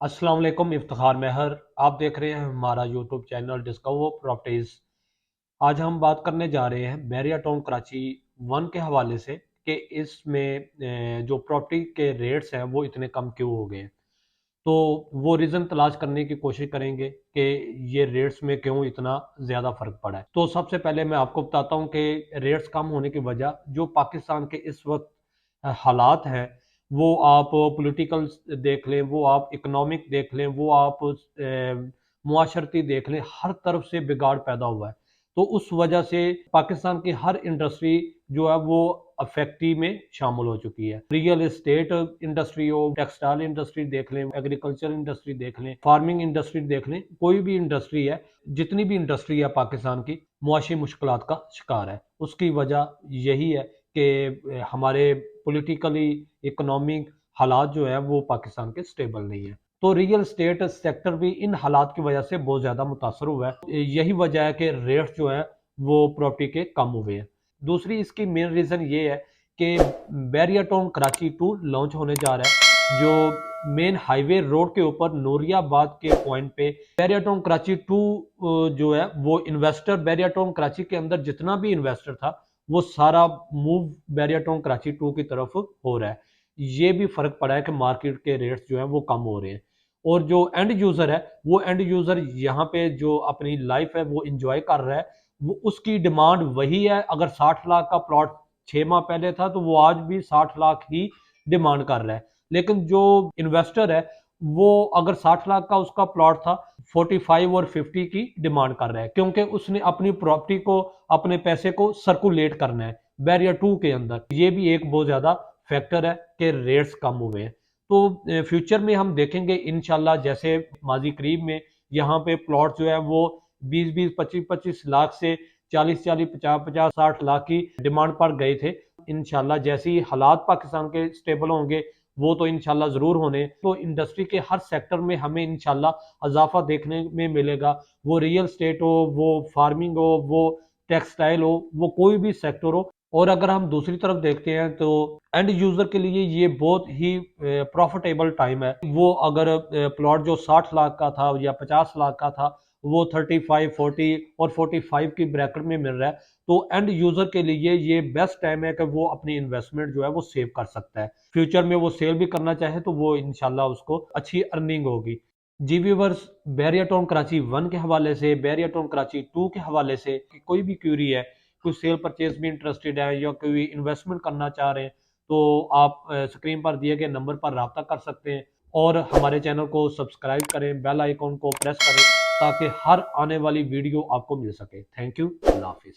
अस्सलाम वालेकुम। इफ्तिखार महर आप देख रहे हैं हमारा यूट्यूब चैनल डिस्कवर प्रॉपर्टीज़। आज हम बात करने जा रहे हैं बैरिया टाउन कराची वन के हवाले से कि इसमें जो प्रॉपर्टी के रेट्स हैं वो इतने कम क्यों हो गए हैं। तो वो रीज़न तलाश करने की कोशिश करेंगे कि ये रेट्स में क्यों इतना ज़्यादा फ़र्क पड़ा है। तो सबसे पहले मैं आपको बताता हूँ कि रेट्स कम होने की वजह जो पाकिस्तान के इस वक्त हालात हैं, वो आप पॉलिटिकल देख लें, वो आप इकोनॉमिक देख लें, वो आप मुआशरती देख लें, हर तरफ से बिगाड़ पैदा हुआ है। तो उस वजह से पाकिस्तान की हर इंडस्ट्री जो है वो अफेक्टी में शामिल हो चुकी है। रियल एस्टेट इंडस्ट्री हो, टेक्सटाइल इंडस्ट्री देख लें, एग्रीकल्चर इंडस्ट्री देख लें, फार्मिंग इंडस्ट्री देख लें, कोई भी इंडस्ट्री है, जितनी भी इंडस्ट्री है पाकिस्तान की मुआशी मुश्किलात का शिकार है। उसकी वजह यही है कि हमारे पॉलिटिकली इकोनॉमिक हालात जो है वो पाकिस्तान के स्टेबल नहीं है। तो रियल स्टेट सेक्टर भी इन हालात की वजह से बहुत ज़्यादा मुतासर हुआ है। यही वजह है कि रेट्स जो है वो प्रॉपर्टी के कम हुए हैं। दूसरी इसकी मेन रीज़न ये है कि Bahria town Karachi two launch होने जा रहा है, जो मेन हाईवे रोड के ऊपर नूरियाबाद के पॉइंट पे बैरिया टाउन कराची टू जो है वो इन्वेस्टर बैरिया टाउन कराची के अंदर जितना भी इन्वेस्टर था वो सारा move Bahria town Karachi two की तरफ हो रहा है। ये भी फर्क पड़ा है कि मार्केट के रेट्स जो है वो कम हो रहे हैं और जो एंड यूजर है वो एंड यूजर यहाँ पे जो अपनी लाइफ है वो इंजॉय कर रहा है। वो उसकी डिमांड वही है। अगर 60 लाख का प्लॉट 6 माह पहले था तो वो आज भी 60 लाख ही डिमांड कर रहा है। लेकिन जो इन्वेस्टर है वो अगर 60 लाख का उसका प्लॉट था 45 और 50 की डिमांड कर रहा है, क्योंकि उसने अपनी प्रॉपर्टी को अपने पैसे को सर्कुलेट करना है बैरियर टू के अंदर। ये भी एक बहुत ज्यादा फैक्टर है कि रेट्स कम हुए हैं। तो फ्यूचर में हम देखेंगे इंशाल्लाह, जैसे माजी करीब में यहाँ पे प्लॉट जो है वो 20-20 25-25 लाख से 40-40 50-50 60 लाख की डिमांड पर गए थे। इंशाल्लाह जैसे ही हालात पाकिस्तान के स्टेबल होंगे, वो तो इंशाल्लाह जरूर होने, तो इंडस्ट्री के हर सेक्टर में हमें इंशाल्लाह इजाफा देखने में मिलेगा। वो रियल स्टेट हो, वो फार्मिंग हो, वो टेक्सटाइल हो, वो कोई भी सेक्टर हो। और अगर हम दूसरी तरफ देखते हैं तो एंड यूजर के लिए ये बहुत ही प्रॉफिटेबल टाइम है। वो अगर प्लॉट जो 60 लाख का था या 50 लाख का था वो 35 40 और 45 की ब्रैकेट में मिल रहा है, तो एंड यूजर के लिए ये बेस्ट टाइम है कि वो अपनी इन्वेस्टमेंट जो है वो सेव कर सकता है। फ्यूचर में वो सेल भी करना चाहे तो वो इंशाल्लाह उसको अच्छी अर्निंग होगी। जी viewers, Bahria town Karachi one के हवाले से, बैरिया टाउन कराची टू के हवाले से कोई भी क्यूरी है, कोई सेल परचेज में इंटरेस्टेड है या कोई इन्वेस्टमेंट करना चाह रहे हैं, तो आप स्क्रीन पर दिए गए नंबर पर रब्ता कर सकते हैं और हमारे चैनल को सब्सक्राइब करें, बेल आइकॉन को प्रेस करें ताकि हर आने वाली वीडियो आपको मिल सके। थैंक यू, अल्लाह हाफिज़।